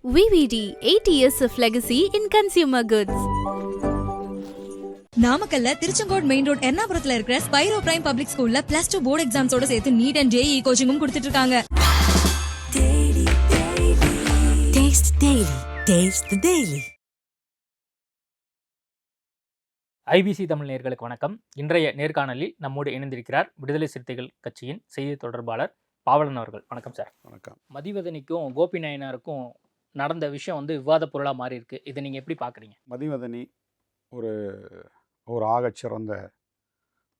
VVD, 8 years of legacy in consumer goods. நாமக்கல்ல Tiruchengode main road எர்ணாபுரத்துல இருக்கிற Spiro prime public ஸ்கூல்ல +2 board எக்ஸாம்ஸோட சேர்த்து NEET and JEE கோச்சிங்கும் கொடுத்துட்டு இருக்காங்க. ஐபிசி தமிழ் நேயர்களுக்கு வணக்கம். இன்றைய நேர்காணலில் நம்மோடு இணைந்திருக்கிறார் விடுதலை சிறுத்தைகள் கட்சியின் செய்தி தொடர்பாளர் பாவலன் அவர்கள். வணக்கம் சார். வணக்கம். மதிவதனிக்கும் கோபி நாயனாருக்கும் நடந்த விஷயம் விவாத பொருளாக மாறி இருக்கு. இதை நீங்கள் எப்படி பார்க்குறீங்க? மதிவதனி ஒரு ஆகச்சிறந்த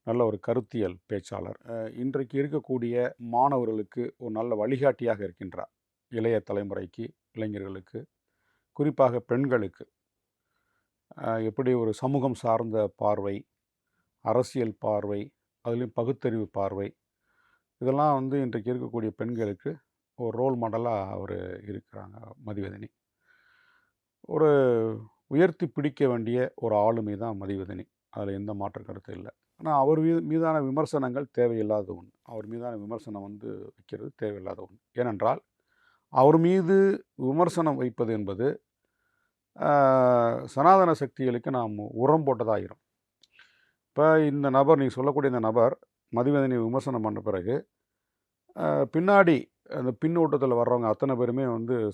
நல்ல ஒரு கருத்தியல் பேச்சாளர். இன்றைக்கு இருக்கக்கூடிய மாணவர்களுக்கு ஒரு நல்ல வழிகாட்டியாக இருக்கின்றார். இளைய தலைமுறைக்கு, இளைஞர்களுக்கு, குறிப்பாக பெண்களுக்கு எப்படி ஒரு சமூகம் சார்ந்த பார்வை, அரசியல் பார்வை, அதுலேயும் பகுத்தறிவு பார்வை, இதெல்லாம் இன்றைக்கு இருக்கக்கூடிய பெண்களுக்கு ஒரு ரோல் மாடலாக அவர் இருக்கிறாங்க. மதிவதனி ஒரு உயர்த்தி பிடிக்க வேண்டிய ஒரு ஆளுமை தான் மதிவதனி. அதில் எந்த மாற்று கருத்து இல்லை. ஆனால் அவர் மீதான விமர்சனங்கள் தேவையில்லாத ஒன்று. அவர் மீதான விமர்சனம் வைக்கிறது தேவையில்லாத ஒன்று. ஏனென்றால் அவர் மீது விமர்சனம் வைப்பது என்பது சனாதன சக்திகளுக்கு நாம் உரம் போட்டதாகிரும். இப்போ இந்த நபர், நீங்கள் சொல்லக்கூடிய இந்த நபர் மதிவதனி விமர்சனம் பண்ண பிறகு பின்னாடி அந்த பின்னோட்டத்தில் வர்றவங்க அத்தனை பேருமே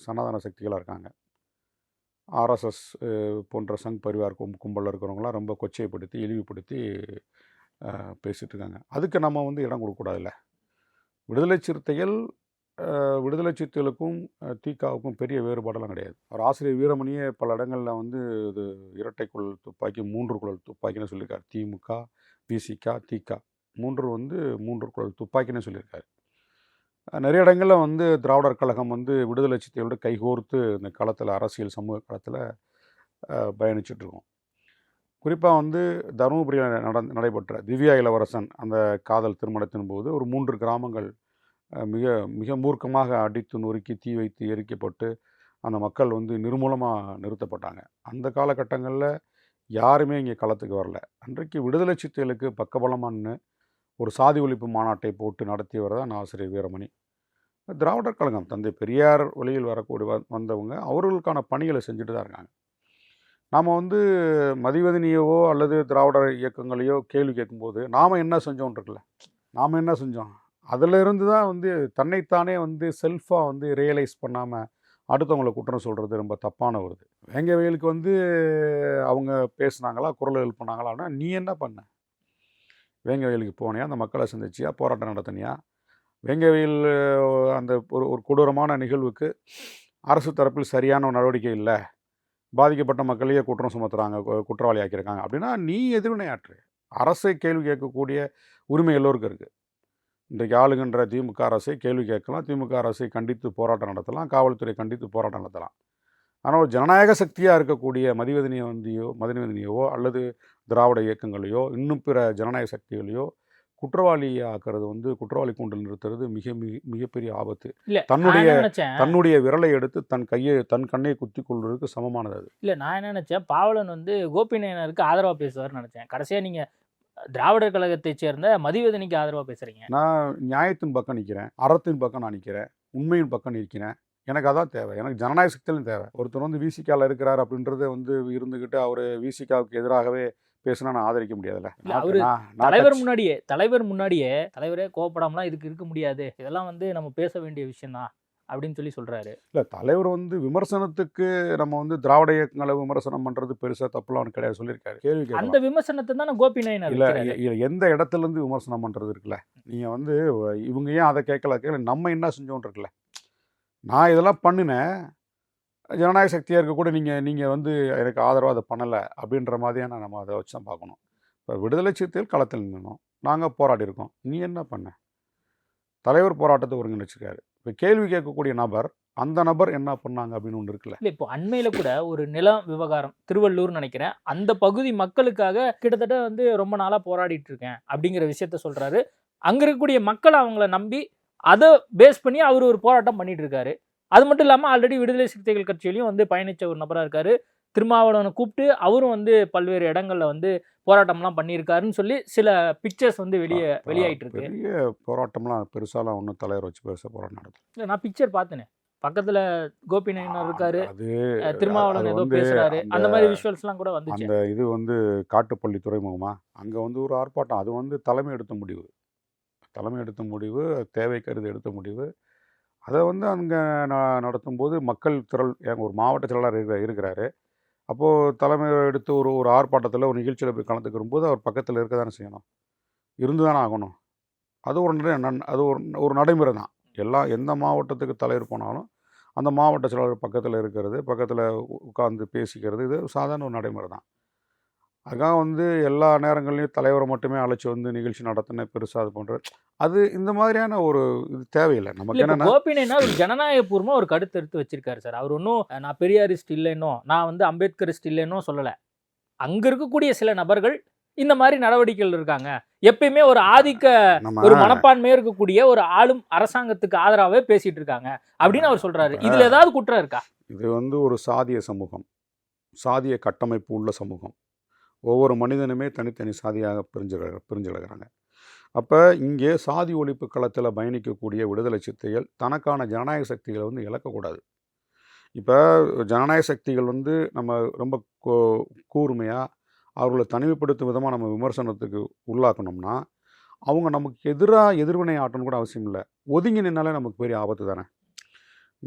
சனாதன சக்திகளாக இருக்காங்க. ஆர்எஸ்எஸ் போன்ற சங் பரிவார் கும்பலில் இருக்கிறவங்களாம் ரொம்ப கொச்சைப்படுத்தி, இழிவுபடுத்தி பேசிகிட்டு இருக்காங்க. அதுக்கு நம்ம இடம் கொடுக்கக்கூடாதுல்ல. விடுதலை சிறுத்தைகளுக்கும் திகாவுக்கும் பெரிய வேறுபாடெல்லாம் கிடையாது. ஒரு ஆசிரியர் வீரமணியே பல இடங்களில் இது இரட்டை குழல் துப்பாக்கி, 3 குழல் துப்பாக்கின்னு சொல்லியிருக்காரு. திமுக, விசிக, திக 3 குழல் துப்பாக்கின்னு சொல்லியிருக்காரு. நிறைய இடங்களில் திராவிடர் கழகம் விடுதலை சிறுத்தைகளோடு கைகோர்த்து இந்த களத்தில், அரசியல் சமூக களத்தில் பயணிச்சிட்ருக்கோம். குறிப்பாக தருமபுரியில் நடைபெற்ற திவ்யா இளவரசன் அந்த காதல் திருமணத்தின் போது ஒரு 3 கிராமங்கள் மிக மிக மூர்க்கமாக அடித்து நொறுக்கி தீ வைத்து எரிக்கப்பட்டு அந்த மக்கள் நிர்மூலமாக நிறுத்தப்பட்டாங்க. அந்த காலகட்டங்களில் யாருமே இங்கே களத்துக்கு வரல. அன்றைக்கு விடுதலை சிறுத்தைகளுக்கு பக்கபலமானு ஒரு சாதி ஒழிப்பு மாநாட்டை போட்டு நடத்தியவர் தான் ஆசிரியர் வீரமணி. திராவிடர் கழகம், தந்தை பெரியார் வழியில் வரக்கூடிய வந்தவங்க அவர்களுக்கான பணிகளை செஞ்சுட்டு தான் இருக்காங்க. நாம் மதிவதனியவோ அல்லது திராவிடர் இயக்கங்களையோ கேள்வி கேட்கும்போது நாம் என்ன செஞ்சோன்றிருக்குல்ல, நாம் என்ன செஞ்சோம், அதிலிருந்து தான் தன்னைத்தானே செல்ஃபாக ரியலைஸ் பண்ணாமல் அடுத்தவங்களை குற்றம் சொல்கிறது ரொம்ப தப்பான வருது. வேங்க வயலுக்கு அவங்க பேசுனாங்களா, குரல் எழுப்பினாங்களான்னா நீ என்ன பண்ண? வேங்க வயலுக்கு போனியா, அந்த மக்களை சந்திச்சியா, போராட்டம் நடத்தினியா? வேங்க வயல் அந்த ஒரு கொடூரமான நிகழ்வுக்கு அரசு தரப்பில் சரியான நடவடிக்கை இல்லை, பாதிக்கப்பட்ட மக்களையே குற்றம் சுமத்துறாங்க, குற்றவாளி ஆக்கியிருக்காங்க அப்படின்னா நீ எதிர்வினையாற்று. அரசை கேள்வி கேட்கக்கூடிய உரிமை எல்லோருக்கும் இருக்குது. இன்றைக்கு ஆளுகின்ற திமுக அரசை கேள்வி கேட்கலாம், திமுக அரசை கண்டித்து போராட்டம் நடத்தலாம், காவல்துறை கண்டித்து போராட்டம் நடத்தலாம். ஆனால் ஒரு ஜனநாயக சக்தியாக இருக்கக்கூடிய மதிவதனியவோ அல்லது திராவிட இயக்கங்களையோ இன்னும் பிற ஜனநாயக சக்திகளையோ குற்றவாளி ஆக்கிறது, குற்றவாளி கூண்டில் நிறுத்துறது மிகப்பெரிய ஆபத்து. தன்னுடைய விரலை எடுத்து தன் கண்ணை குத்தி கொள்வதற்கு சமமானது அது. இல்லை, நான் என்ன நினச்சேன், பாவலன் கோபி நாயனாருக்கு ஆதரவாக பேசுவார்னு நினச்சேன். கடைசியாக நீங்கள் திராவிடர் கழகத்தை சேர்ந்த மதிவதனிக்கு ஆதரவாக பேசுகிறீங்க. நான் நியாயத்தின் பக்கம் நிற்கிறேன், அறத்தின் பக்கம் நான் நிற்கிறேன், உண்மையின் பக்கம் நிற்கிறேன். எனக்கு அதான் தேவை. எனக்கு ஜனநாயக சக்தியிலும் தேவை. ஒருத்தர் விசிகாவில் இருக்கிறார் அப்படின்றத இருந்துக்கிட்டு அவர் விசிகாவுக்கு எதிராகவே பேசினா நான் ஆதரிக்க முடியாதுல்ல. தலைவர் முன்னாடியே தலைவரே கோவப்படாமலாம் இதுக்கு இருக்க முடியாது, இதெல்லாம் நம்ம பேச வேண்டிய விஷயம் தான் அப்படின்னு சொல்றாரு. இல்லை, தலைவர் விமர்சனத்துக்கு நம்ம திராவிட இயக்கங்களை விமர்சனம் பண்றது பெருசா தப்புலாம் கிடையாது சொல்லியிருக்காரு. கேள்வி அந்த விமர்சனத்தை தான் கோபி நாயனார் இல்லை எந்த இடத்துல இருந்து விமர்சனம் பண்றது இருக்குல்ல. நீங்க இவங்க ஏன் அதை கேட்கல, நம்ம என்ன செஞ்சோன்னு இருக்குல்ல. நான் இதெல்லாம் பண்ணினேன், ஜனநாயக சக்தியாக இருக்கக்கூட நீங்கள் எனக்கு ஆதரவாக அதை பண்ணலை அப்படின்ற மாதிரியான நம்ம அதை வச்சு தான் பார்க்கணும். இப்போ விடுதலை சிறுத்தைகள் களத்தில் நின்னோம், நாங்கள் போராடி இருக்கோம், நீ என்ன பண்ண? தலைவர் போராட்டத்தை ஒருங்கிணைச்சிருக்காரு. இப்போ கேள்வி கேட்கக்கூடிய நபர், அந்த நபர் என்ன பண்ணாங்க அப்படின்னு ஒன்று இருக்குல்ல. இல்லை, இப்போ அண்மையில் கூட ஒரு நிலம் விவகாரம், திருவள்ளூர் நினைக்கிறேன், அந்த பகுதி மக்களுக்காக கிட்டத்தட்ட ரொம்ப நாளாக போராடிட்டு இருக்கேன் அப்படிங்கிற விஷயத்த சொல்கிறாரு. அங்கே இருக்கக்கூடிய மக்கள் அவங்கள நம்பி அதை பேஸ் பண்ணி அவர் ஒரு போராட்டம் பண்ணிட்டு இருக்காரு. அது மட்டும் இல்லாமல் ஆல்ரெடி விடுதலை சிறுத்தைகள் கட்சியிலையும் பயணித்த ஒரு நபராக இருக்காரு. திருமாவளவனை கூப்பிட்டு அவரும் பல்வேறு இடங்கள்ல போராட்டம்லாம் பண்ணியிருக்காருன்னு சொல்லி சில பிக்சர்ஸ் வெளியாயிட்டு இருக்கு. பெரிய போராட்டம்லாம் பெருசாலாம் ஒன்றும் தலைவர் வச்சு பெருசாக போராட்டம் நடக்கும். இல்லை, நான் பிக்சர் பார்த்தேனே. பக்கத்துல கோபிநாயனர் இருக்காரு, அது திருமாவளவன் ஏதோ வந்து பேசுறாரு, அந்த அந்த மாதிரி விஷுவல்ஸ்லாம் கூட வந்துச்சு. அந்த இது வந்து காட்டுப்பள்ளி துறைமுகமா அங்கே வந்து ஒரு ஆர்ப்பாட்டம், அது வந்து தலைமை எடுத்த முடிவு, தேவை கருதி எடுத்த முடிவு. அதை வந்து அங்கே நடத்தும்போது மக்கள் திரள் ஒரு மாவட்ட செயலாளர் இருக்கிறாரு. அப்போது தலைமை எடுத்து ஒரு ஒரு ஆர்ப்பாட்டத்தில் ஒரு நிகழ்ச்சியில் போய் கலந்துக்கிற போது அவர் பக்கத்தில் இருக்க தானே செய்யணும், இருந்து தானே ஆகணும். அது ஒரு நடைமுறை தான். எந்த மாவட்டத்துக்கு தலைவர் போனாலும் அந்த மாவட்ட செயலாளர் பக்கத்தில் இருக்கிறது, பக்கத்தில் உட்கார்ந்து பேசிக்கிறது, இது சாதாரண ஒரு நடைமுறை தான். அதுக்காக வந்து எல்லா நேரங்கள்லையும் தலைவரை மட்டுமே அழைச்சி வந்து நிகழ்ச்சி நடத்தின பெருசாக அது பண்ணுறது, அது இந்த மாதிரியான ஒரு இது தேவையில்லை நமக்கு. என்னென்னா கோபிநாயனா ஒரு ஜனநாயகபூர்வமா ஒரு கருத்து எடுத்து வச்சிருக்காரு சார். அவர் ஒன்றும் நான் பெரியாரிஸ்ட் இல்லைன்னோ, நான் வந்து அம்பேத்கரிஸ்ட் இல்லைன்னோ சொல்லலை. அங்க இருக்கக்கூடிய சில நபர்கள் இந்த மாதிரி நடவடிக்கைகள் இருக்காங்க. எப்பயுமே ஒரு ஆதிக்க ஒரு மனப்பான்மையா இருக்கக்கூடிய ஒரு ஆளும் அரசாங்கத்துக்கு ஆதரவாவே பேசிட்டு இருக்காங்க அப்படின்னு அவர் சொல்றாரு. இதுல ஏதாவது குற்றம் இருக்கா? இது வந்து ஒரு சாதிய சமூகம், சாதிய கட்டமைப்பு உள்ள சமூகம். ஒவ்வொரு மனிதனுமே தனித்தனி சாதியாக பிரிஞ்சிடுறாங்க. அப்போ இங்கே சாதி ஒழிப்பு களத்தில் பயணிக்கக்கூடிய விடுதலை சித்தைகள் தனக்கான ஜனநாயக சக்திகளை வந்து இழக்கக்கூடாது. இப்போ ஜனநாயக சக்திகள் வந்து நம்ம ரொம்ப கூர்மையாக அவர்களை தனிமைப்படுத்தும் விதமாக நம்ம விமர்சனத்துக்கு உள்ளாக்கணும்னா அவங்க நமக்கு எதிர்வினை ஆட்டணும் கூட அவசியம் இல்லை. ஒதுங்கி நின்னாலே நமக்கு பெரிய ஆபத்து தானே.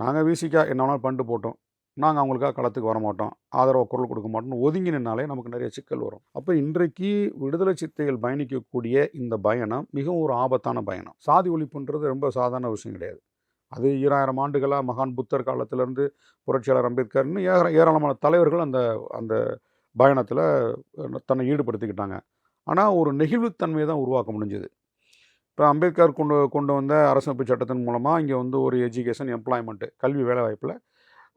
நாங்கள் விசிக்கா என்ன வேணாலும் பண்ணிட்டு போட்டோம், நாங்கள் அவங்களுக்காக களத்துக்கு வர மாட்டோம், ஆதரவு குரல் கொடுக்க மாட்டோம்னு ஒதுங்கி நின்னாலே நமக்கு நிறைய சிக்கல் வரும். அப்போ இன்றைக்கு விடுதலை சித்தைகள் பயணிக்கக்கூடிய இந்த பயணம் மிகவும் ஒரு ஆபத்தான பயணம். சாதி ஒழிப்புன்றது ரொம்ப சாதாரண விஷயம் கிடையாது. அது 2000 ஆண்டுகளாக மகான் புத்தர் காலத்திலேருந்து புரட்சியாளர் அம்பேத்கர்னு ஏராளமான தலைவர்கள் அந்த அந்த பயணத்தில் தன்னை ஈடுபடுத்திக்கிட்டாங்க. ஆனால் ஒரு நெகிழ்வுத்தன்மையை தான் உருவாக்க முடிஞ்சது. இப்போ அம்பேத்கர் கொண்டு வந்த அரசமைப்பு சட்டத்தின் மூலமாக இங்கே வந்து ஒரு எஜுகேஷன், எம்ப்ளாய்மெண்ட்டு, கல்வி வேலைவாய்ப்பில்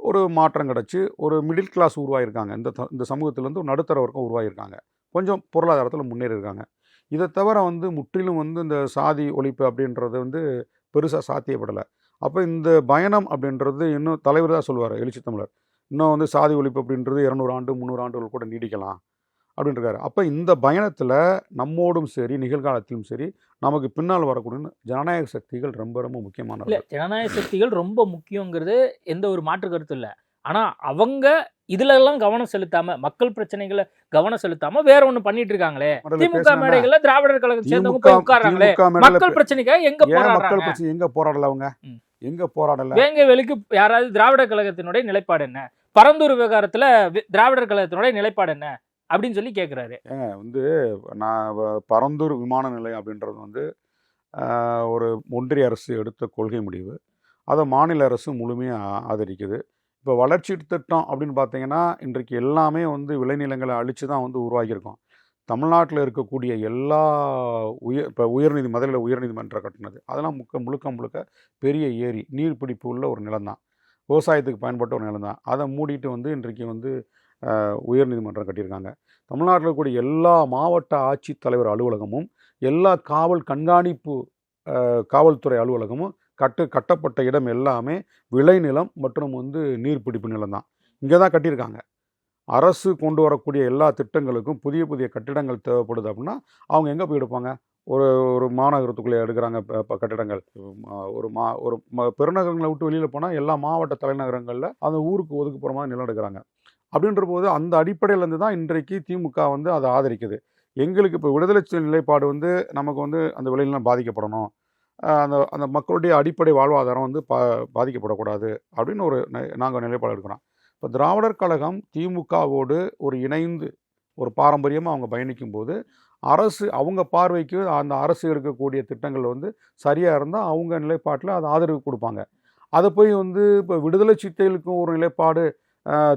ஒரு மாற்றம் கிடச்சி ஒரு மிடில் கிளாஸ் உருவாகியிருக்காங்க. இந்த சமூகத்திலேருந்து ஒரு நடுத்தர வர்க்கம் உருவாகியிருக்காங்க, கொஞ்சம் பொருளாதாரத்தில் முன்னேறி இருக்காங்க. இதை தவிர வந்து முற்றிலும் வந்து இந்த சாதி ஒழிப்பு அப்படின்றது வந்து பெருசாக சாத்தியப்படலை. அப்போ இந்த பயணம் அப்படின்றது இன்னும் தலைவர் தான் சொல்லுவார், எழுச்சி தமிழர், இன்னும் வந்து சாதி ஒழிப்பு அப்படின்றது 200 ஆண்டு 300 ஆண்டுகள் கூட நீடிக்கலாம் அப்படின்றாரு. அப்போ இந்த பயணத்தில் நம்மோடும் சரி நிகழ்காலத்திலும் சரி நமக்கு பின்னால் வரக்கூடிய ஜனநாயக சக்திகள் ரொம்ப ரொம்ப முக்கியமான. ஜனநாயக சக்திகள் ரொம்ப முக்கியங்கிறது எந்த ஒரு மாற்று கருத்து இல்லை. ஆனால் அவங்க இதுல எல்லாம் கவனம் செலுத்தாம, மக்கள் பிரச்சனைகளை கவனம் செலுத்தாம வேற ஒண்ணு பண்ணிட்டு இருக்காங்களே. திமுக மேடைகள்ல திராவிடர் கழகம் சேர்ந்தவங்க போய் உட்கார்றாங்களே, மக்கள் பிரச்சனைக்காக எங்க போராடல? அவங்க எங்க போராடல? வேங்கவேலுக்கு யாராவது திராவிடர் கழகத்தினுடைய நிலைப்பாடு என்ன, பரந்தூர் விவகாரத்துல திராவிடர் கழகத்தினுடைய நிலைப்பாடு என்ன அப்படின்னு சொல்லி கேட்குறாரு. வந்து நான் பரந்தூர் விமான நிலையம் அப்படின்றது வந்து ஒரு ஒன்றிய அரசு எடுத்த கொள்கை முடிவு, அதை மாநில அரசு முழுமையாக ஆதரிக்குது. இப்போ வளர்ச்சி திட்டம் அப்படின்னு பார்த்தீங்கன்னா இன்றைக்கு எல்லாமே வந்து விளைநிலங்களை அழித்து தான் வந்து உருவாக்கியிருக்கோம். தமிழ்நாட்டில் இருக்கக்கூடிய எல்லா இப்போ உயர்நீதிமன்றம் கட்டினது அதெல்லாம் முழுக்க பெரிய ஏரி நீர்பிடிப்பு உள்ள ஒரு நிலம் தான், விவசாயத்துக்கு பயன்பட்ட ஒரு நிலம் தான். அதை மூடிட்டு வந்து இன்றைக்கு வந்து உயர்நீதிமன்றம் கட்டியிருக்காங்க. தமிழ்நாட்டில் இருக்கக்கூடிய எல்லா மாவட்ட ஆட்சித்தலைவர் அலுவலகமும் எல்லா காவல்துறை அலுவலகமும் கட்டப்பட்ட இடம் எல்லாமே விளைநிலம் மற்றும் வந்து நீர்பிடிப்பு நிலம் தான். இங்கே தான் கட்டியிருக்காங்க. அரசு கொண்டு வரக்கூடிய எல்லா திட்டங்களுக்கும் புதிய கட்டிடங்கள் தேவைப்படுது அப்படின்னா அவங்க எங்கே போய் எடுப்பாங்க? ஒரு மாநகரத்துக்குள்ளே எடுக்கிறாங்க கட்டிடங்கள். ஒரு பெருநகரங்களை விட்டு வெளியில் போனால் எல்லா மாவட்ட தலைநகரங்களில் அந்த ஊருக்கு ஒதுக்குப்புற மாதிரி நிலம் எடுக்கிறாங்க. அப்படின்ற போது அந்த அடிப்படையிலேருந்து தான் இன்றைக்கு திமுக வந்து அதை ஆதரிக்குது. எங்களுக்கு இப்போ விடுதலை நிலைப்பாடு வந்து நமக்கு வந்து அந்த விளைநிலம் பாதிக்கப்படணும், அந்த மக்களுடைய அடிப்படை வாழ்வாதாரம் வந்து பாதிக்கப்படக்கூடாது அப்படின்னு நாங்கள் நிலைப்பாடு எடுக்கிறோம். இப்போ திராவிடர் கழகம் திமுகவோடு ஒரு இணைந்து ஒரு பாரம்பரியமாக அவங்க பயணிக்கும் போது அரசு அவங்க பார்வைக்கு அந்த அரசு இருக்கக்கூடிய திட்டங்கள் வந்து சரியாக இருந்தால் அவங்க நிலைப்பாட்டில் அதை ஆதரவு கொடுப்பாங்க. அதை போய் வந்து இப்போ விடுதலை சித்தைகளுக்கும் ஒரு நிலைப்பாடு,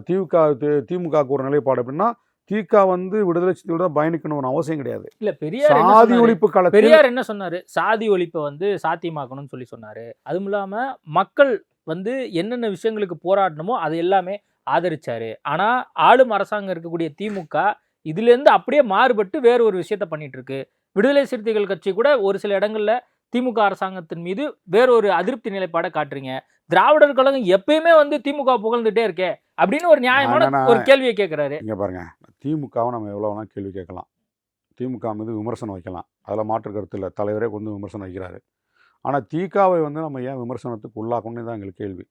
திமுகவுக்கு ஒரு நிலைப்பாடு அப்படின்னா திக வந்து விடுதலை சித்தையோட பயணிக்கணும்னு அவசியம் கிடையாது. இல்ல பெரியார் சாதி ஒழிப்பு காலத்தில் பெரியார் என்ன சொன்னாரு? சாதி ஒழிப்பை வந்து சாத்தியமாக்கணும்னு சொல்லி சொன்னாரு. அதுவும் இல்லாம மக்கள் வந்து என்னென்ன விஷயங்களுக்கு போராடணுமோ அது எல்லாமே ஆதரிச்சாரு. ஆனா ஆளும் அரசாங்கம் இருக்கக்கூடிய திமுக இதுல இருந்து அப்படியே மாறுபட்டு வேற ஒரு விஷயத்த பண்ணிட்டு இருக்கு. விடுதலை சிறுத்தைகள் கட்சி கூட ஒரு சில இடங்கள்ல திமுக அரசாங்கத்தின் மீது வேற ஒரு அதிருப்தி நிலைப்பாடை காட்டுறீங்க. திராவிடர் கழகம் எப்பயுமே வந்து திமுக புகழ்ந்துட்டே இருக்கே அப்படின்னு ஒரு நியாயமான ஒரு கேள்வியை கேட்கிறாரு. இங்க பாருங்க, திமுகவை நம்ம எவ்வளவு வேணா கேள்வி கேட்கலாம், திமுக மீது விமர்சனம் வைக்கலாம், அதில் மாற்று கருத்து இல்லை, தலைவரே கொண்டு விமர்சனம் வைக்கிறாரு. ஆனால் திகாவை வந்து நம்ம ஏன் விமர்சனத்துக்கு உள்ளாக்கணும்னு தான் எங்களுக்கு கேள்வி.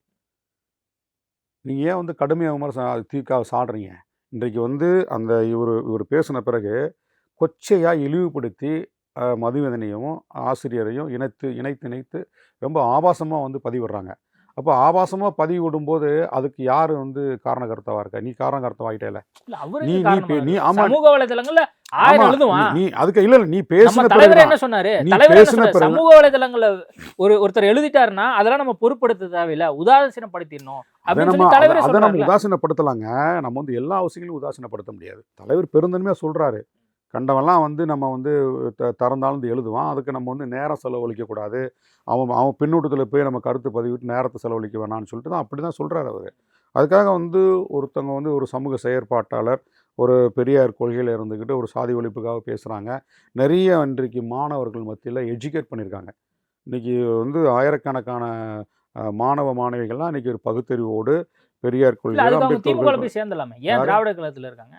நீங்கள் ஏன் வந்து கடுமையாக விமர்சனம் திமுகவை சாடுறீங்க? இன்றைக்கு வந்து அந்த இவர் பேசின பிறகு கொச்சையாக இழிவுபடுத்தி மதுவதனையும் ஆசிரியரையும் இணைத்து ரொம்ப ஆபாசமாக வந்து பதிவிடுறாங்க. அப்போ ஆபாசமாக பதிவு விடும்போது அதுக்கு யார் வந்து காரணகர்த்தாவா இருக்கா? நீ காரணகர்த்தாவாயிட்டே இல்லை. நீ ஆமா சமூக வலைதளங்கள்ல ஆயிரம் எழுதுவான். நீ அதுக்கு இல்ல நீ பேசின தலைவர் பிறகு என்ன சொன்னாரு? நீ தலைவர் பேசின பிறகு சமூக வலைதளங்கள்ல ஒருத்தர் எழுதிட்டாருன்னா அதெல்லாம் நம்ம பொறுப்படுத்த தேவையில்லை, உதாசீனப்படுத்திடணும் அப்படின்னு சொல்லி தலைவரே அதை நம்ம சொல்றாரு. உதாசீனப்படுத்தலாங்க. நம்ம வந்து எல்லா விஷயங்களையும் உதாசீனப்படுத்த முடியாது. தலைவர் பெருந்தன்மையாக சொல்றாரு, கண்டவெல்லாம் வந்து நம்ம வந்து திறந்தாலும் எழுதுவான், அதுக்கு நம்ம வந்து நேரம் செலவழிக்கக்கூடாது, அவன் பின்னூட்டத்தில் போய் நம்ம கருத்து பதிவிட்டு நேரத்தை செலவழிக்க வேணாம்னு சொல்லிட்டு தான் அப்படி தான் சொல்கிறார் அவர். அதுக்காக வந்து ஒருத்தவங்க வந்து ஒரு சமூக செயற்பாட்டாளர் ஒரு பெரியார் கொள்கையில் இருந்துக்கிட்டு ஒரு சாதி ஒழிப்புக்காக பேசுகிறாங்க. நிறைய இன்றைக்கு மாணவர்கள் மத்தியில் எஜுகேட் பண்ணியிருக்காங்க. இன்றைக்கி வந்து ஆயிரக்கணக்கான மாணவ மாணவிகள்லாம் இன்றைக்கி ஒரு பகுத்தறிவோடு பெரியார் கொள்கை திமுக சேர்ந்தலாமே, ஏன் திராவிட கழகத்தில் இருக்காங்க?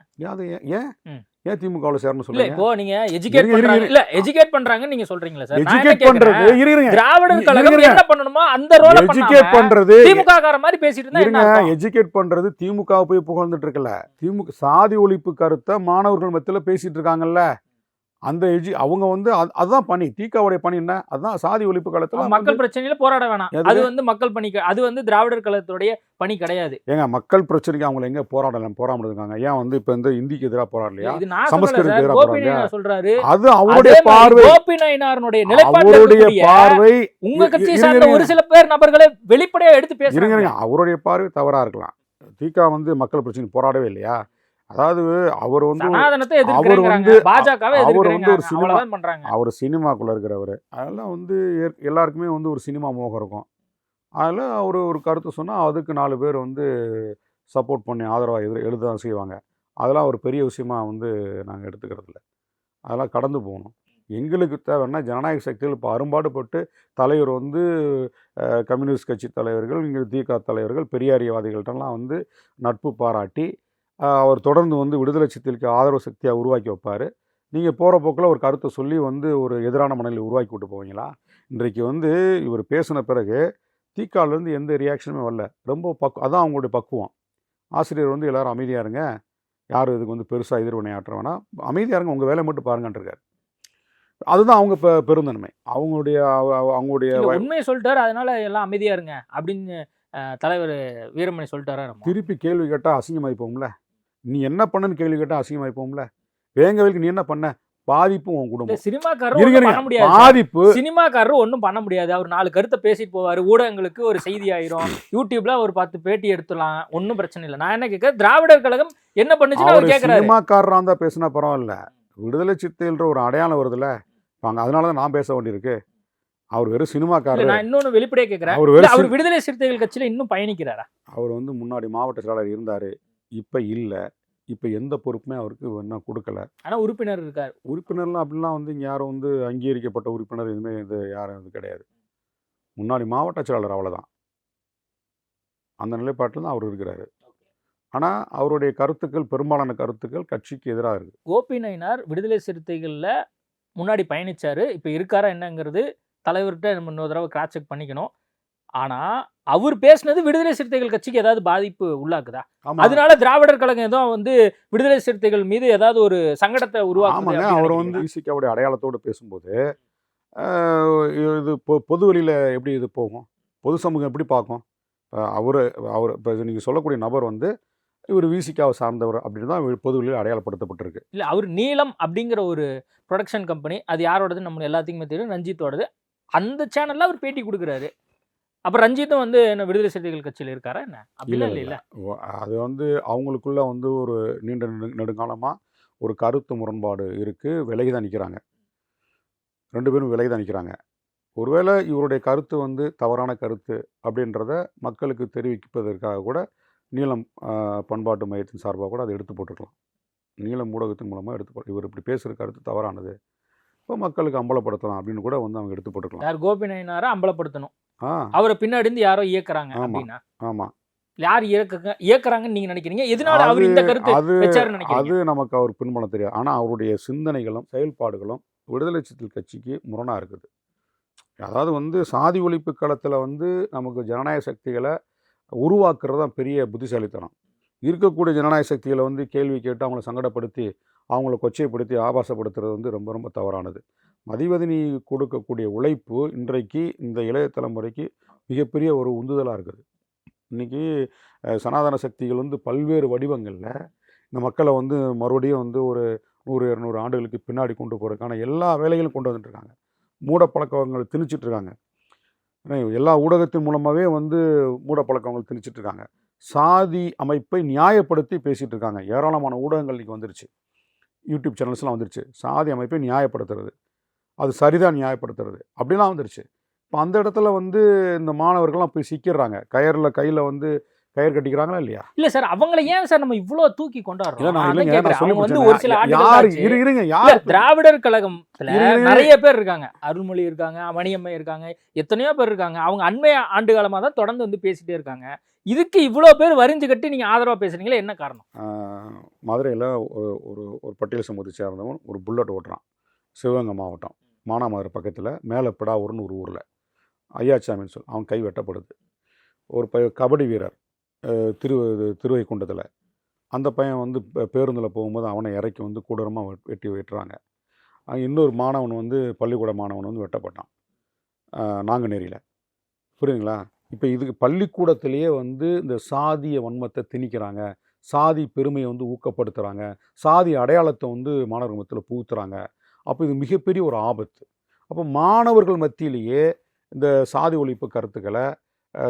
ஏன் திமுகவில் சேரணும் சொல்லுங்க? இப்போ நீங்க எஜுகேட் பண்றாங்க, இல்ல எஜுகேட் பண்றாங்கன்னு நீங்க சொல்றீங்களா சார்? எஜுகேட் பண்றது திராவிட கழகம் என்ன பண்ணணுமோ அந்த ரோல எஜுகேட் பண்றது திமுக கார மாதிரி பேசிட்டு இருந்தா என்ன அர்த்தம்? எஜுகேட் பண்றது திமுக போய் புகழ்ந்துட்டு இருக்கல, திமுக சாதி ஒழிப்பு கருத்தை மாணவர்கள் மத்தியில பேசிட்டு இருக்காங்கல்ல, அந்த அவங்க வந்து அதுதான் பணி. திமுகவுடைய பணி என்ன? அதுதான் சாதி ஒழிப்பு காலத்துல மக்கள் பிரச்சனையில போராட வேணாம், அது வந்து மக்கள் பணி, அது வந்து திராவிடர் கழகத்துடைய பணி கிடையாது. ஏங்க மக்கள் பிரச்சனைக்கு அவங்க எங்க போராடாம இருக்காங்க? ஏன் வந்து இப்ப இந்த இந்திக்கு எதிராக போராடலையா? இது நான் சமஸ்கிருதத்துக்கு எதிராக போராடலையா? சொல்றாரு. அது அவருடைய பார்வை, கோபி நாயனாருடைய நிலைப்பாடு. பார்வை உங்க கட்சியை சார்ந்த ஒரு சில பேர் நபர்களை வெளிப்படையா எடுத்து பேசுறாங்க. அவருடைய பார்வை தவறா இருக்கலாம். திமுக வந்து மக்கள் பிரச்சனை போராடவே இல்லையா? அதாவது அவர் வந்து அவர் சினிமாக்குள்ள இருக்கிறவர், அதெல்லாம் வந்து எல்லாருக்குமே வந்து ஒரு சினிமா மோகம் இருக்கும். அதில் அவர் ஒரு கருத்து சொன்னால் அதுக்கு 4 பேர் வந்து சப்போர்ட் பண்ணி ஆதரவாக எழுத தான் செய்வாங்க. அதெல்லாம் ஒரு பெரிய விஷயமா வந்து நாங்கள் எடுத்துக்கிறது இல்லை. அதெல்லாம் கடந்து போகணும். எங்களுக்கு தேவைன்னா ஜனநாயக சக்திகள் இப்போ அரும்பாடுபட்டு தலைவர் வந்து கம்யூனிஸ்ட் கட்சி தலைவர்கள், இங்கே திமுக தலைவர்கள், பெரியாரியவாதிகள்ட்டெல்லாம் வந்து நட்பு பாராட்டி அவர் தொடர்ந்து வந்து விடுதலை சிறுத்தைகளுக்கு ஆதரவு சக்தியாக உருவாக்கி வைப்பார். நீங்கள் போகிற போக்கில் ஒரு கருத்தை சொல்லி வந்து ஒரு எதிரான மனநிலை உருவாக்கி விட்டு போவீங்களா? இன்றைக்கு வந்து இவர் பேசின பிறகு திகாலேருந்து எந்த ரியாக்ஷனுமே வரல. ரொம்ப அதான் அவங்களுடைய பக்குவம். ஆசிரியர் வந்து எல்லோரும் அமைதியாக இருங்க, யாரும் இதுக்கு வந்து பெருசாக எதிர்வினை ஆற்ற வேணாம், அமைதியாக இருங்க, உங்கள் வேலையை மட்டும் பாருங்கன்றிருக்காரு. அதுதான் அவங்க பெருந்தன்மை. அவங்களுடைய உண்மையை சொல்லிட்டாரு, அதனால எல்லாம் அமைதியா இருங்க அப்படின்னு தலைவர் வீரமணி சொல்லிட்டாரா? திருப்பி கேள்வி கேட்டால் அசிங்கமாயிப்போம்ல. நீ என்ன பண்ணன்னு கேள்வி கேட்டால் அசிங்கமாயிப்போம்ல. வேங்கவேலுக்கு நீ என்ன பண்ண? பாதிப்பு உன் குடும்பம். சினிமாக்காரர் ஒன்றும் பண்ண முடியாது. அவர் 4 கருத்தை பேசிட்டு போவாரு, ஊடகங்களுக்கு ஒரு செய்தி ஆயிரும், யூடியூப்ல ஒரு 10 பேட்டி எடுத்துலாம், ஒன்றும் பிரச்சனை இல்லை. நான் என்ன கேட்க, திராவிடர் கழகம் என்ன பண்ணுச்சுன்னு அவர் கேட்கிறாரு. சினிமாக்காரராக இருந்தால் பேசினா பரவாயில்ல, விடுதலை சிறுத்தைகள்ன்ற ஒரு அடையாளம் வருதுல்ல, அதனாலதான் நான் பேச வேண்டியிருக்கு. அவர் வெறும் சினிமாக்காரர். நான் இன்னொன்னு வெளிப்படையா கேட்கிறேன், அவர் விடுதலை சிறுத்தைகள் கட்சியில இன்னும் பயணிக்கிறாரா? அவர் வந்து முன்னாடி மாவட்ட செயலாளர் இருந்தாரு, இப்ப இல்ல. இப்ப எந்த பொறுப்புமே அவருக்கு இன்னும் கொடுக்கல. ஆனா உறுப்பினர் இருக்கார். உறுப்பினர்லாம் அப்படிலாம் வந்து யாரும் வந்து அங்கீகரிக்கப்பட்ட உறுப்பினர் எதுவுமே இது யாரும் இது கிடையாது. முன்னாடி மாவட்ட செயலாளர், அவ்வளவுதான். அந்த நிலைப்பாட்டில் தான் அவர் இருக்கிறாரு. ஆனா அவருடைய கருத்துக்கள், பெரும்பாலான கருத்துக்கள் கட்சிக்கு எதிராக இருக்கு. கோபி நாயனார் விடுதலை சிறுத்தைகள்ல முன்னாடி பயணிச்சாரு, இப்ப இருக்காரா என்னங்கிறது தலைவர்கிட்ட நம்ம இன்னொரு தடவை கிராஸ் செக் பண்ணிக்கணும். ஆனா அவர் பேசினது விடுதலை சிறுத்தைகள் கட்சிக்கு ஏதாவது பாதிப்பு உள்ளாக்குதா? அதனால திராவிடர் கழகம் ஏதோ வந்து விடுதலை சிறுத்தைகள் மீது ஏதாவது ஒரு சங்கடத்தை உருவாக்குது? அவர் வந்து விசிகாவுடைய அடையாளத்தோடு பேசும்போது இது பொது வெளியில எப்படி இது போகும்? பொது சமூகம் எப்படி பார்க்கும்? அவர் இப்போ நீங்கள் சொல்லக்கூடிய நபர் வந்து இவர் விசிகாவை சார்ந்தவர் அப்படின்னு தான் பொது வெளியில் அடையாளப்படுத்தப்பட்டிருக்கு. இல்லை, அவர் நீலம் அப்படிங்கிற ஒரு ப்ரொடக்ஷன் கம்பெனி, அது யாரோடது நம்ம எல்லாத்துக்குமே தெரியும், ரஞ்சித்தோடது. அந்த சேனல்ல அவர் பேட்டி கொடுக்குறாரு. அப்போ ரஞ்சித்தும் வந்து என்ன விடுதலை சிறுத்தைகள் கட்சியில் இருக்காரா என்ன? அப்படிலாம் இல்லை. அது வந்து அவங்களுக்குள்ள வந்து ஒரு நீண்ட நெடுங்காலமாக ஒரு கருத்து முரண்பாடு இருக்குது. விலகி தான் நிற்கிறாங்க, 2 பேரும் விலகி தான் நிற்கிறாங்க. ஒருவேளை இவருடைய கருத்து வந்து தவறான கருத்து அப்படின்றத மக்களுக்கு தெரிவிப்பதற்காக கூட நீலம் பண்பாட்டு மையத்தின் சார்பாக கூட அதை எடுத்து போட்டுருக்கலாம். நீலம் ஊடகத்தின் மூலமாக இவர் இப்படி பேசுகிற கருத்து தவறானது, இப்போ மக்களுக்கு அம்பலப்படுத்தலாம் அப்படின்னு கூட வந்து அவங்க எடுத்து போட்டுக்கலாம். யார் கோபி நாயனாரை அம்பலப்படுத்தணும், அவரை பின்னாடி இருந்து யாரோ இயக்குறாங்க அப்படின்னா? ஆமா, யார் இயக்குறாங்கன்னு நீங்க நினைக்கிறீங்க? எதனால அவர் இந்த கருத்து வெச்சாருன்னு நினைக்கிறீங்க? அது நமக்கு அவர் பின்புலம் தெரியாது. ஆனா அவருடைய சிந்தனைகளும் செயல்பாடுகளும் விடுதலை சிறுத்தைகள் கட்சிக்கு முரணா இருக்குது. அதாவது வந்து சாதி ஒழிப்பு களத்தில் வந்து நமக்கு ஜனநாயக சக்திகளை உருவாக்குறது தான் பெரிய புத்திசாலித்தனம். இருக்கக்கூடிய ஜனநாயக சக்திகளை வந்து கேள்வி கேட்டு அவங்கள சங்கடப்படுத்தி அவங்கள கொச்சைப்படுத்தி ஆபாசப்படுத்துறது வந்து ரொம்ப ரொம்ப தவறானது. மதிவதனி கொடுக்கக்கூடிய உழைப்பு இன்றைக்கு இந்த இளைய தலைமுறைக்கு மிகப்பெரிய ஒரு உந்துதலாக இருக்குது. இன்றைக்கி சனாதன சக்திகள் வந்து பல்வேறு வடிவங்களில் இந்த மக்களை வந்து மறுபடியும் வந்து ஒரு 100-200 ஆண்டுகளுக்கு பின்னாடி கொண்டு போகிறதுக்கான எல்லா வேலைகளும் கொண்டு வந்துட்டுருக்காங்க. மூட பழக்கங்கள் திணிச்சிட்ருக்காங்க. எல்லா ஊடகத்தின் மூலமாகவே வந்து மூட பழக்கங்கள் திணிச்சிட்ருக்காங்க. சாதி அமைப்பை நியாயப்படுத்தி பேசிகிட்டு இருக்காங்க. ஏராளமான ஊடகங்கள் இன்றைக்கி வந்துருச்சு, யூடியூப் சேனல்ஸ்லாம் வந்துருச்சு. சாதி அமைப்பை நியாயப்படுத்துறது, அது சரிதான் நியாயப்படுத்துறது அப்படிலாம் வந்துருச்சு. இப்போ அந்த இடத்துல வந்து இந்த மாணவர்கள்லாம் போய் சிக்கிடுறாங்க. கையில் வந்து கயிறு கட்டிக்கிறாங்களா இல்லையா? இல்ல சார், அவங்கள ஏன் சார் நம்ம இவ்வளவு தூக்கி கொண்டாடுறோம்? இல்ல, நான் அதான் இல்லைங்க, கேக்குறேன். நான் சொல்லி அவங்க வந்து முடிச்சேன். ஒரு சில யார் ஆண்டுகள் இருங்க இல்ல, யார் திராவிடர் கழகத்துல இருங்க. நிறைய பேர் இருக்காங்க. அருள்மொழி இருக்காங்க, மணியம்மை இருக்காங்க, எத்தனையோ பேர் இருக்காங்க. அவங்க அண்மை ஆண்டு காலமா தான் தொடர்ந்து வந்து பேசிட்டே இருக்காங்க. இதுக்கு இவ்வளவு பேர் வரிஞ்சு கட்டி நீங்க ஆதரவா பேசுறீங்களா? என்ன காரணம்? மதுரையில் ஒரு ஒரு பட்டியல் சமூகத்தை சேர்ந்தவன் ஒரு புல்லட் ஓட்டுறான். சிவகங்கை மாவட்டம் மானாமதுரை பக்கத்தில் மேலப்பிடாவூர்னு ஒரு ஊரில் ஐயாச்சாமின்னு சொல்லி அவன் கை வெட்டப்படுது. ஒரு கபடி வீரர் திருவைக்குண்டத்தில் அந்த பையன் வந்து பேருந்தில் போகும்போது அவனை இறக்கி வந்து கொடூரமாக வெட்டுறாங்க. இன்னொரு மாணவன் வந்து பள்ளிக்கூட மாணவன் வந்து வெட்டப்பட்டான் நாங்குநேரியில். புரியுதுங்களா? இப்போ இதுக்கு பள்ளிக்கூடத்திலேயே வந்து இந்த சாதிய வன்மத்தை திணிக்கிறாங்க, சாதி பெருமையை வந்து ஊக்கப்படுத்துகிறாங்க, சாதி அடையாளத்தை வந்து மாணவர்கள் மத்தியில் புகுத்துறாங்க. அப்போ இது மிகப்பெரிய ஒரு ஆபத்து. அப்போ மாணவர்கள் மத்தியிலேயே இந்த சாதி ஒழிப்பு கருத்துக்களை,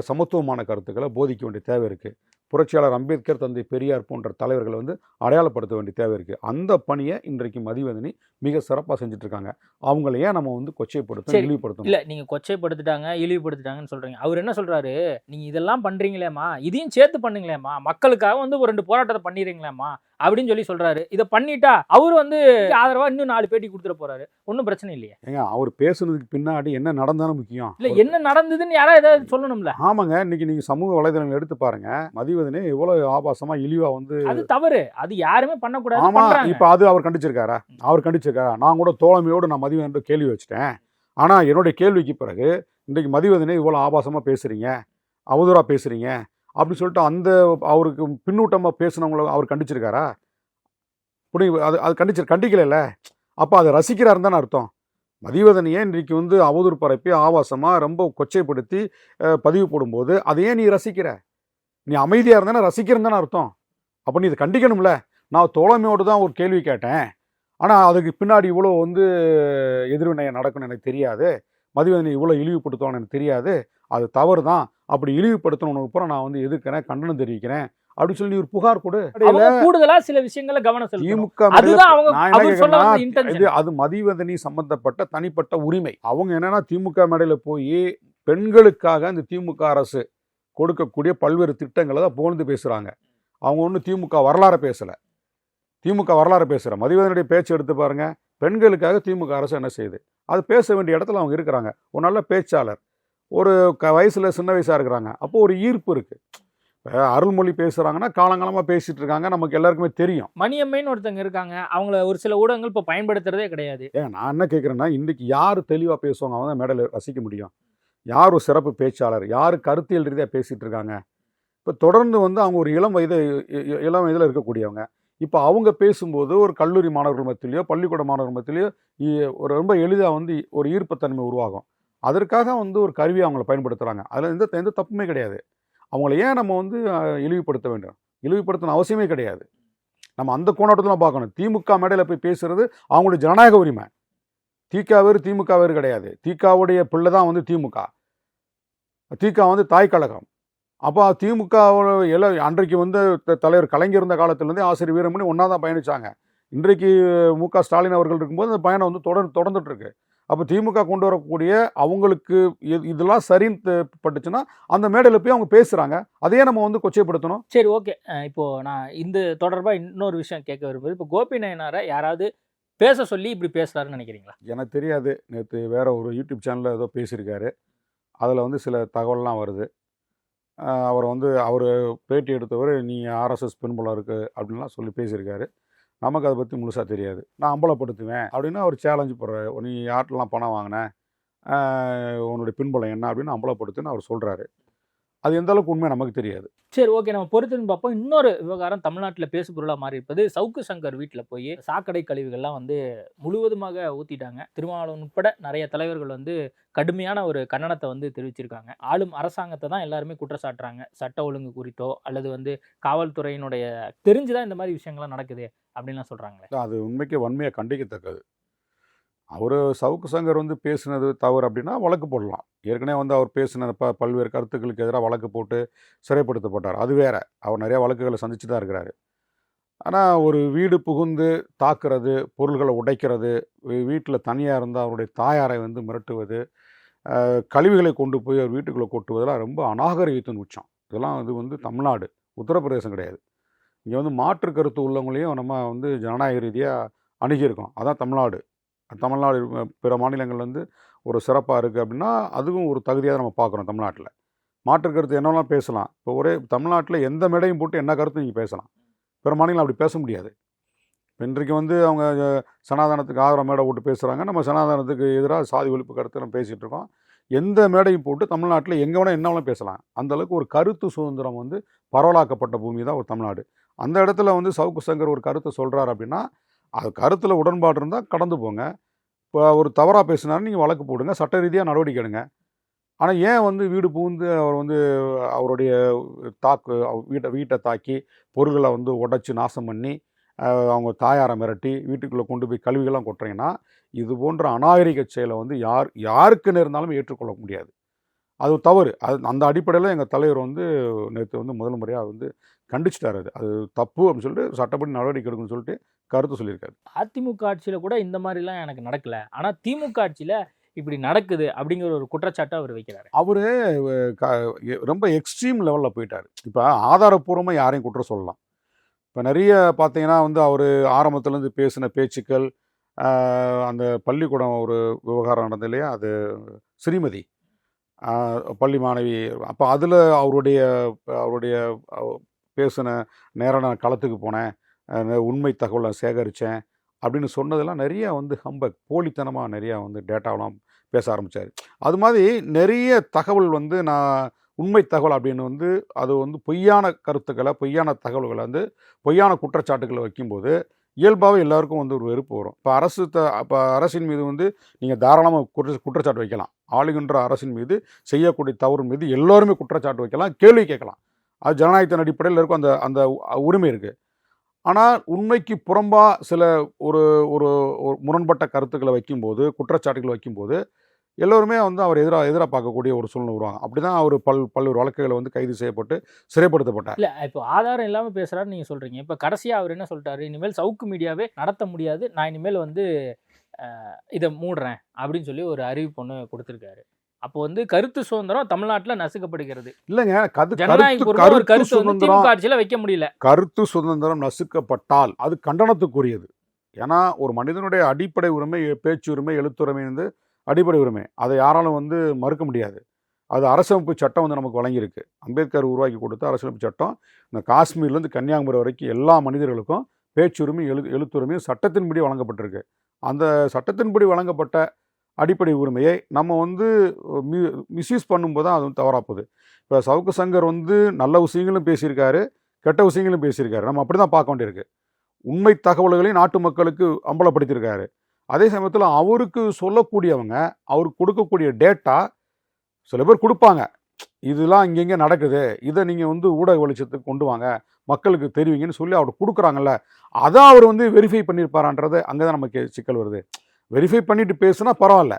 சமத்துவமான கருத்துக்களை போதிக்க வேண்டிய தேவை இருக்குது. புரட்சியாளர் அம்பேத்கர், தந்தை பெரியார் போன்ற தலைவர்களை வந்து அடையாளப்படுத்த வேண்டிய தேவை இருக்குது. அந்த பணியை இன்றைக்கு மதிவதனி மிக சிறப்பாக செஞ்சுட்ருக்காங்க. அவங்கள ஏன் நம்ம வந்து கொச்சைப்படுத்தணும், இழிவுபடுத்தணும்? இல்லை, நீங்கள் கொச்சைப்படுத்திட்டாங்க, இழிவுபடுத்திட்டாங்கன்னு சொல்கிறீங்க. அவர் என்ன சொல்கிறாரு, நீங்கள் இதெல்லாம் பண்ணுறீங்களேம்மா, இதையும் சேர்த்து பண்ணுங்களேம்மா, மக்களுக்காக வந்து ஒரு 2 போராட்டத்தை பண்ணிடுறீங்களேம்மா அப்படின்னு சொல்லி சொல்கிறாரு. இதை பண்ணிட்டா அவர் வந்து ஆதரவாக இன்னும் 4 பேட்டி கொடுத்துட போகிறாரு. ஒன்றும் பிரச்சனை இல்லையா? ஏங்க, அவர் பேசுனதுக்கு பின்னாடி என்ன நடந்தாலும் முக்கியம் இல்லை, என்ன நடந்ததுன்னு யாராவது ஏதாவது சொல்லணும்ல? ஆமாங்க, இன்னைக்கு நீங்கள் சமூக வலைதளங்கள் எடுத்து பாருங்க, மதிவதனி எவ்வளோ ஆபாசமாக இழிவாக வந்து, அது தவறு, அது யாருமே பண்ணக்கூடாது. ஆமாம், இப்போ அது அவர் கண்டிச்சிருக்காரா? அவர் கண்டிச்சிருக்காரா? நான் கூட தோழமையோடு நான் மதிவதனி கேள்வி வச்சுட்டேன். ஆனால் என்னுடைய கேள்விக்கு பிறகு இன்றைக்கு மதிவதனி இவ்வளோ ஆபாசமாக பேசுகிறீங்க, அவதூறாக பேசுகிறீங்க அப்படின்னு சொல்லிட்டு அந்த அவருக்கு பின்னூட்டமாக பேசுனவங்கள அவர் கண்டிச்சிருக்காரா? அது கண்டிக்கல. அப்போ அதை ரசிக்கிறாருன்னு தானே அர்த்தம். மதிவதனியை இன்றைக்கு வந்து அவதூறு பரப்பி ஆபாசமாக ரொம்ப கொச்சைப்படுத்தி பதிவு போடும்போது அதை ஏன் நீ ரசிக்கிற? நீ அமைதியாக இருந்தானே ரசிக்கிறன்னு தானே அர்த்தம். அப்போ நீ இதை கண்டிக்கணும்ல. நான் தோழமையோடு தான் ஒரு கேள்வி கேட்டேன், ஆனால் அதுக்கு பின்னாடி இவ்வளோ வந்து எதிர்வினையை நடக்கும்னு எனக்கு தெரியாது, மதிவதனி இவ்வளோ இழிவுபடுத்தணும்னு எனக்கு தெரியாது, அது தவறு தான், அப்படி இழிவுபடுத்தணும்னு அப்புறம் நான் வந்து எதிர்க்கிறேன், கண்டனம் தெரிவிக்கிறேன் அப்படின்னு சொல்லி ஒரு புகார் கொடு. கூடுதலா சில விஷயங்களை கவனம் செலுத்தணும். திமுக அது மதிவதனி சம்பந்தப்பட்ட தனிப்பட்ட உரிமை. அவங்க என்னன்னா திமுக மேடையில் போய் பெண்களுக்காக இந்த திமுக அரசு கொடுக்கக்கூடிய பல்வேறு திட்டங்களை தான் புகழ்ந்து பேசுகிறாங்க. அவங்க ஒன்றும் திமுக வரலாறு பேசலை. திமுக வரலாறு பேசுகிற மதிவதனுடைய பேச்சு எடுத்து பாருங்கள். பெண்களுக்காக திமுக அரசு என்ன செய்யுது, அது பேச வேண்டிய இடத்துல அவங்க இருக்கிறாங்க. ஒரு நல்ல பேச்சாளர், ஒரு வயசில் சின்ன வயசாக இருக்கிறாங்க. அப்போது ஒரு ஈர்ப்பு இருக்குது. அருள்மொழி பேசுகிறாங்கன்னா காலங்காலமாக பேசிகிட்டு இருக்காங்க, நமக்கு எல்லாருக்குமே தெரியும். மணியம்மைன்னு ஒருத்தங்க இருக்காங்க, அவங்கள ஒரு சில ஊடகங்கள் இப்போ பயன்படுத்துறதே கிடையாது. நான் என்ன கேட்குறேன்னா, இன்றைக்கி யார் தெளிவாக பேசுவாங்க அவங்க தான் மேடையில் ரசிக்க முடியும். யார் ஒரு சிறப்பு பேச்சாளர், யார் கருத்தியல் ரீதியாக பேசிகிட்டு இருக்காங்க. இப்போ தொடர்ந்து வந்து அவங்க ஒரு இளம் வயதில் இருக்கக்கூடியவங்க. இப்போ அவங்க பேசும்போது ஒரு கல்லூரி மாணவர்கள் மத்தியிலையோ பள்ளிக்கூட மாணவர்கள் மத்தியிலையோ ஒரு ரொம்ப எளிதாக வந்து ஒரு ஈர்ப்புத்தன்மை உருவாகும். அதற்காக வந்து ஒரு கருவியை அவங்கள பயன்படுத்துகிறாங்க. அதில் எந்த தப்புமே கிடையாது. அவங்கள ஏன் நம்ம வந்து இழிவுபடுத்த வேண்டும்? இழிவுபடுத்தணும் அவசியமே கிடையாது. நம்ம அந்த கோணத்தில் பார்க்கணும். திமுக மேடையில் போய் பேசுகிறது அவங்களுடைய ஜனநாயக உரிமை. திமுக வேறு கிடையாது. திமுகவுடைய பிள்ளை தான் வந்து திமுக வந்து தாய் கழகம். அப்போ திமுக அன்றைக்கு வந்து தலைவர் கலைஞர் இருந்த காலத்திலேருந்தே ஆசிரியர் வீரமணி ஒன்றா தான் பயணித்தாங்க. இன்றைக்கு மு.க. ஸ்டாலின் அவர்கள் இருக்கும்போது அந்த பயணம் வந்து தொடர்ந்துட்டு இருக்கு. அப்போ திமுக கொண்டு வரக்கூடிய அவங்களுக்கு இதெல்லாம் சரின்னு பட்டுச்சுன்னா அந்த மேடையில் போய் அவங்க பேசுகிறாங்க. அதையே நம்ம வந்து கொச்சைப்படுத்தணும். சரி, ஓகே. இப்போது நான் இந்த தொடர்பாக இன்னொரு விஷயம் கேட்க விரும்புது. இப்போ கோபி நயனாரை யாராவது பேச சொல்லி இப்படி பேசுகிறாருன்னு நினைக்கிறீங்களா? எனக்கு தெரியாது. நேற்று வேறு ஒரு யூடியூப் சேனலில் ஏதோ பேசியிருக்காரு. அதில் வந்து சில தகவல்லாம் வருது. அவர் பேட்டி எடுத்தவர் நீ ஆர்எஸ்எஸ் பின்புலம் இருக்குது அப்படின்லாம் சொல்லி பேசியிருக்காரு. நமக்கு அதை பற்றி முழுசாக தெரியாது. நான் அம்பலப்படுத்துவேன் அப்படின்னு அவர் சேலஞ்சு போடுறாரு. நீ யார்ட்டெல்லாம் பணம் வாங்கின, உன்னுடைய பின்புலம் என்ன அப்படின்னு அம்பலப்படுத்துன்னு அவர் சொல்கிறாரு. அது எந்த அளவுக்கு உண்மை நமக்கு தெரியாது. சரி, ஓகே, நம்ம பொறுத்துன்னு பார்ப்போம். இன்னொரு விவகாரம் தமிழ்நாட்டில் பேசு பொருளாக மாறி இருப்பது, சவுக்கு சங்கர் வீட்டில் போய் சாக்கடை கழிவுகள்லாம் வந்து முழுவதுமாக ஊற்றிட்டாங்க. திருமாவளவன் உட்பட நிறைய தலைவர்கள் வந்து கடுமையான ஒரு கண்டனத்தை வந்து தெரிவிச்சிருக்காங்க. ஆளும் அரசாங்கத்தை தான் எல்லாருமே குற்றச்சாட்டுறாங்க. சட்ட ஒழுங்கு குறித்தோ அல்லது வந்து காவல்துறையினுடைய தெரிஞ்சுதான் இந்த மாதிரி விஷயங்கள்லாம் நடக்குது அப்படின்லாம் சொல்றாங்களே. அது உண்மைக்கு வன்மையாக கண்டிக்கத்தக்கது. அவர் சவுக்கு சங்கர் வந்து பேசினது தவறு அப்படின்னா வழக்கு போடலாம். ஏற்கனவே வந்து அவர் பேசின பல்வேறு கருத்துக்களுக்கு எதிராக வழக்கு போட்டு சிறைப்படுத்தப்பட்டார். அது வேற. அவர் நிறைய வழக்குகளை சந்திச்சு தான் இருக்கிறாரு. ஆனால் ஒரு வீடு புகுந்து தாக்குறது, பொருள்களை உடைக்கிறது, வீட்டில் தனியாக இருந்தால் அவருடைய தாயாரை வந்து மிரட்டுவது, கழிவுகளை கொண்டு போய் அவர் வீட்டுக்குள்ளே கொட்டுவதெல்லாம் ரொம்ப அநாகரிகத்தின் உச்சம். இதெல்லாம் இது வந்து தமிழ்நாடு, உத்தரப்பிரதேசம் கிடையாது. இங்கே வந்து மாற்று கருத்து உள்ளவங்களையும் நம்ம வந்து ஜனநாயக ரீதியாக அணுகியிருக்கோம். அதான் தமிழ்நாடு. தமிழ்நாடு பிற மாநிலங்கள் வந்து ஒரு சிறப்பாக இருக்குது அப்படின்னா அதுவும் ஒரு தகுதியாக நம்ம பார்க்குறோம். தமிழ்நாட்டில் மாற்று கருத்து என்னெல்லாம் பேசலாம். இப்போ ஒரே தமிழ்நாட்டில் எந்த மேடையும் போட்டு என்ன கருத்து நீங்கள் பேசலாம். பிற மாநிலம் அப்படி பேச முடியாது. இன்றைக்கு வந்து அவங்க சனாதனத்துக்கு ஆதரவு மேடை போட்டு பேசுகிறாங்க. நம்ம சனாதனத்துக்கு எதிராக சாதி ஒழிப்பு கருத்து நம்ம பேசிகிட்டு இருக்கோம். எந்த மேடையும் போட்டு தமிழ்நாட்டில் எங்கே வேணால் என்ன வேணாலும் பேசலாம். அந்தளவுக்கு ஒரு கருத்து சுதந்திரம் வந்து பரவலாக்கப்பட்ட பூமி தான் ஒரு தமிழ்நாடு. அந்த இடத்துல வந்து சவுக்கு சங்கர் ஒரு கருத்தை சொல்கிறார் அப்படின்னா அது கருத்தில் உடன்பாடு இருந்தால் கடந்து போங்க. இப்போ ஒரு தவறாக பேசினாரு நீங்கள் வழக்கு போடுங்க, சட்ட ரீதியாக நடவடிக்கை எடுங்க. ஆனால் ஏன் வந்து வீடு புகுந்து அவர் வந்து அவருடைய வீட்டை தாக்கி பொருள்களை வந்து உடைச்சி நாசம் பண்ணி அவங்க தாயாரை மிரட்டி வீட்டுக்குள்ளே கொண்டு போய் கழிவுகள்லாம் கொட்டுறீங்கன்னா இது போன்ற அநாகரிக செயலை வந்து யாருக்கு இருந்தாலும் ஏற்றுக்கொள்ள முடியாது. அது தவறு. அந்த அடிப்படையில் எங்கள் தலைவர் வந்து நேற்று வந்து முதல் முறையாக வந்து கண்டிச்சிட்டார். அது தப்பு அப்படின்னு சொல்லிட்டு சட்டப்படி நடவடிக்கை எடுக்கணும்னு சொல்லிட்டு கருத்து சொல்லியிருக்காரு. அதிமுக ஆட்சியில் கூட இந்த மாதிரிலாம் எனக்கு நடக்கல, ஆனால் திமுக ஆட்சியில் இப்படி நடக்குது அப்படிங்கிற ஒரு குற்றச்சாட்டை அவர் வைக்கிறாரு. அவர் ரொம்ப எக்ஸ்ட்ரீம் லெவலில் போயிட்டார். இப்போ ஆதாரப்பூர்வமாக யாரையும் குற்றம் சொல்லலாம். இப்போ நிறைய பார்த்தீங்கன்னா வந்து அவர் ஆரம்பத்துலேருந்து பேசின பேச்சுக்கள், அந்த பள்ளிக்கூடம் ஒரு விவகாரம் நடந்தது இல்லையா, அது ஸ்ரீமதி பள்ளி மாணவி, அப்போ அதில் அவருடைய பேசின நேரம் நான் களத்துக்கு போனேன், உண்மை தகவலை சேகரித்தேன் அப்படின்னு சொன்னதெல்லாம் நிறைய வந்து ஹம்பக் போலித்தனமாக நிறையா வந்து டேட்டாவெலாம் பேச ஆரம்பித்தார். அது மாதிரி நிறைய தகவல் வந்து நான் உண்மை தகவல் அப்படின்னு வந்து அது வந்து பொய்யான கருத்துக்களை, பொய்யான தகவல்களை வந்து பொய்யான குற்றச்சாட்டுகளை வைக்கும்போது இயல்பாகவே எல்லாருக்கும் வந்து ஒரு வெறுப்பு வரும். இப்போ அரசின் மீது வந்து நீங்கள் தாராளமாக குற்றச்சாட்டு வைக்கலாம். ஆளுகின்ற அரசின் மீது செய்யக்கூடிய தவறு மீது எல்லோருமே குற்றச்சாட்டு வைக்கலாம், கேள்வி கேட்கலாம். அது ஜனநாயகத்தின் அடிப்படையில் இருக்கும், அந்த உரிமை இருக்குது. ஆனால் உண்மைக்கு புறம்பாக சில ஒரு ஒரு முரண்பட்ட கருத்துக்களை வைக்கும்போது, குற்றச்சாட்டுகளை வைக்கும்போது எல்லோருமே வந்து அவர் எதிராக பார்க்கக்கூடிய ஒரு சூழ்நிலை வருவாங்க. அப்படி தான் அவர் பல்வேறு வழக்குகளை வந்து கைது செய்யப்பட்டு சிறைப்படுத்தப்பட்டார். இல்லை, இப்போ ஆதாரம் இல்லாமல் பேசுகிறாரு நீங்கள் சொல்கிறீங்க. இப்போ கடைசியாக அவர் என்ன சொல்லிட்டாரு, இனிமேல் சவுக்கு மீடியாவே நடத்த முடியாது, நான் இனிமேல் வந்து இதை மூடுறேன் அப்படின்னு சொல்லி ஒரு அறிவிப்பு ஒன்று கொடுத்துருக்காரு. அப்போ வந்து கருத்து சுதந்திரம் தமிழ்நாட்டில் நசுக்கப்படுகிறது. இல்லைங்க, கருத்து சுதந்திரம் ஆட்சியில் வைக்க முடியல. கருத்து சுதந்திரம் நசுக்கப்பட்டால் அது கண்டனத்துக்குரியது. ஏன்னா ஒரு மனிதனுடைய அடிப்படை உரிமை, பேச்சு உரிமை, எழுத்துரிமை வந்து அடிப்படை உரிமை. அதை யாராலும் வந்து மறுக்க முடியாது. அது அரசமைப்பு சட்டம் வந்து நமக்கு வழங்கியிருக்கு. அம்பேத்கர் உருவாக்கி கொடுத்த அரசியலமைப்பு சட்டம் இந்த காஷ்மீர்லேருந்து கன்னியாகுமரி வரைக்கும் எல்லா மனிதர்களுக்கும் பேச்சுரிமை, எழுத்துரிமையும் சட்டத்தின்படி வழங்கப்பட்டிருக்கு. அந்த சட்டத்தின்படி வழங்கப்பட்ட அடிப்படை உரிமையை நம்ம வந்து மிஸ்யூஸ் பண்ணும்போது தான் அது வந்து தவறாக போகுது. இப்போ சவுக்கு சங்கர் வந்து நல்ல விஷயங்களும் பேசியிருக்காரு, கெட்ட விஷயங்களும் பேசியிருக்காரு. நம்ம அப்படி தான் பார்க்க வேண்டியிருக்கு. உண்மை தகவல்களையும் நாட்டு மக்களுக்கு அம்பலப்படுத்தியிருக்காரு. அதே சமயத்தில் அவருக்கு சொல்லக்கூடியவங்க, அவருக்கு கொடுக்கக்கூடிய டேட்டா சில பேர் கொடுப்பாங்க, இதெல்லாம் இங்கெங்கே நடக்குது, இதை நீங்கள் வந்து ஊடக வெளிச்சத்துக்கு கொண்டு வாங்க, மக்களுக்கு தெரிவிங்கன்னு சொல்லி அவர் கொடுக்குறாங்கல்ல, அதை அவர் வந்து வெரிஃபை பண்ணியிருப்பாரான்றது அங்கே தான் நமக்கு சிக்கல் வருது. வெரிஃபை பண்ணிட்டு பேசுனா பரவாயில்ல,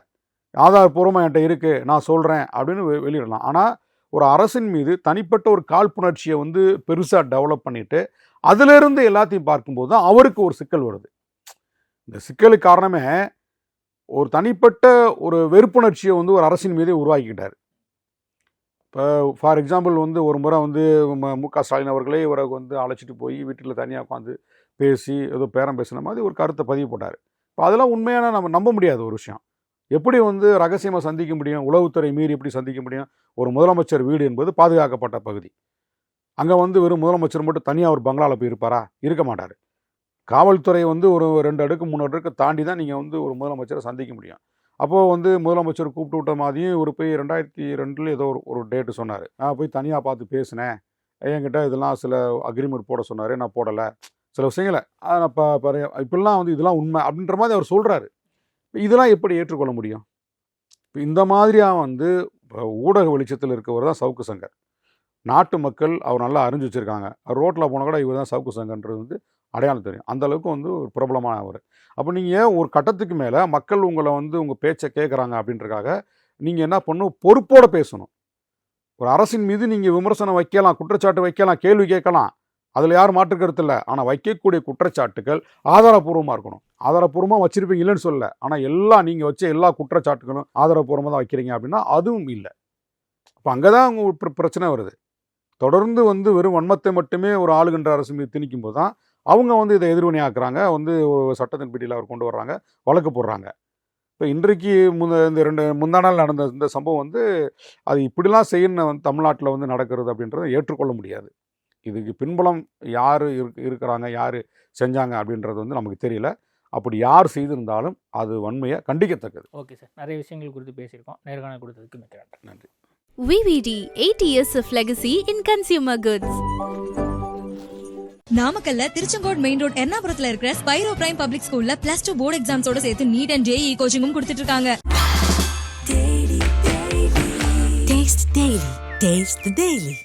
ஆதாரப்பூர்வமாக என்கிட்ட இருக்குது, நான் சொல்கிறேன் அப்படின்னு வெளியிடலாம். ஆனால் ஒரு அரசின் மீது தனிப்பட்ட ஒரு காழ்ப்புணர்ச்சியை வந்து பெருசாக டெவலப் பண்ணிவிட்டு அதிலிருந்து எல்லாத்தையும் பார்க்கும்போது தான் அவருக்கு ஒரு சிக்கல் வருது. இந்த சிக்கலுக்கு காரணமே ஒரு தனிப்பட்ட ஒரு வெறுப்புணர்ச்சியை வந்து ஒரு அரசின் மீதே உருவாக்கிட்டார். இப்போ ஃபார் எக்ஸாம்பிள் வந்து ஒரு முறை வந்து மு.க. ஸ்டாலின் அவர்களே இவரை வந்து அழைச்சிட்டு போய் வீட்டில் தனியாக உட்காந்து பேசி ஏதோ பேரம் பேசின மாதிரி ஒரு கருத்தை பதிவு போட்டார். இப்போ அதெல்லாம் உண்மையான நம்ம நம்ப முடியாத ஒரு விஷயம். எப்படி வந்து ரகசியமாக சந்திக்க முடியும், உளவுத்துறை மீறி எப்படி சந்திக்க முடியும்? ஒரு முதலமைச்சர் வீடு என்பது பாதுகாக்கப்பட்ட பகுதி. அங்கே வந்து வெறும் முதலமைச்சர் மட்டும் தனியாக ஒரு பங்களாவில் போய் இருப்பாரா? இருக்க மாட்டார். காவல்துறை வந்து ஒரு 2 அடுக்கு 3 அடுக்கு தாண்டி தான் நீங்கள் வந்து ஒரு முதலமைச்சரை சந்திக்க முடியும். அப்போது வந்து முதலமைச்சர் கூப்பிட்டு விட்ட மாதிரியும் இவர் போய் 2002 ஏதோ ஒரு டேட்டு சொன்னார். நான் போய் தனியாக பார்த்து பேசினேன், என்கிட்ட இதெல்லாம் சில அக்ரிமெண்ட் போட சொன்னார், நான் போடலை, சில விஷயங்களை நான் இப்படிலாம் வந்து இதெல்லாம் உண்மை அப்படின்ற மாதிரி அவர் சொல்கிறாரு. இதெல்லாம் எப்படி ஏற்றுக்கொள்ள முடியும்? இப்போ இந்த மாதிரியாக வந்து ஊடக வெளிச்சத்தில் இருக்கவர் தான் சவுக்கு சங்கர். நாட்டு மக்கள் அவர் நல்லா அறிஞ்சு வச்சுருக்காங்க. ரோட்டில் போனால் கூட இவர் தான் சவுக்கு சங்கர்ன்றது வந்து அடையாளம் தெரியும். அந்த அளவுக்கு வந்து ஒரு பிரபலமான அவர். அப்போ நீங்கள் ஒரு கட்டத்துக்கு மேலே மக்கள் உங்களை வந்து உங்கள் பேச்சை கேட்குறாங்க அப்படின்றக்காக நீங்கள் என்ன பண்ணணும், பொறுப்போடு பேசணும். ஒரு அரசின் மீது நீங்கள் விமர்சனம் வைக்கலாம், குற்றச்சாட்டு வைக்கலாம், கேள்வி கேட்கலாம், அதில் யாரும் மாற்றுக்கருத்து இல்லை. ஆனால் வைக்கக்கூடிய குற்றச்சாட்டுகள் ஆதாரப்பூர்வமாக இருக்கணும். ஆதாரப்பூர்வமாக வச்சுருப்பீங்க இல்லைன்னு சொல்லலை, ஆனால் நீங்கள் வச்ச எல்லா குற்றச்சாட்டுகளும் ஆதாரப்பூர்வமாக தான் வைக்கிறீங்க அப்படின்னா அதுவும் இல்லை. அப்போ அங்கே தான் அவங்க பிரச்சனை வருது. தொடர்ந்து வந்து வெறும் வன்மத்தை மட்டுமே ஒரு ஆளுகின்ற அரசு மீது திணிக்கும் போது தான் அவங்க வந்து இதை எதிர்வினையாக்குறாங்க, வந்து ஒரு சட்டத்தின் பிடியில் அவர் கொண்டு வர்றாங்க, வழக்கு போடுறாங்க. இப்போ இன்றைக்கு இந்த முந்தா நாள் நடந்த இந்த சம்பவம் வந்து அது இப்படிலாம் செய்யணும் வந்து தமிழ்நாட்டில் வந்து நடக்கிறது அப்படின்றத ஏற்றுக்கொள்ள முடியாது. இதுக்கு பின்புலம் யார் இருக்கிறாங்க, யார் செஞ்சாங்க அப்படின்றது வந்து நமக்கு தெரியல. அப்படி யார் செய்திருந்தாலும் அது வன்மையை கண்டிக்கத்தக்கது. ஓகே சார், நிறைய விஷயங்கள் குறித்து பேசியிருக்கோம். நேர்காணல் கொடுத்ததுக்கு மிக்க நன்றி. VVD, 8 years of legacy in consumer goods. நாமக்கல்ல திருச்செங்கோடு மெயின் ரோட் எர்ணாபுரத்துல இருக்கிற ஸ்பைரோ பிரைம் பப்ளிக் ஸ்கூல்ல +2 போர்டு எக்ஸாம்ஸோட சேர்த்து நீட் அண்ட் JEE கோச்சிங்கும் கொடுத்துட்டு இருக்காங்க. Taste the Daily.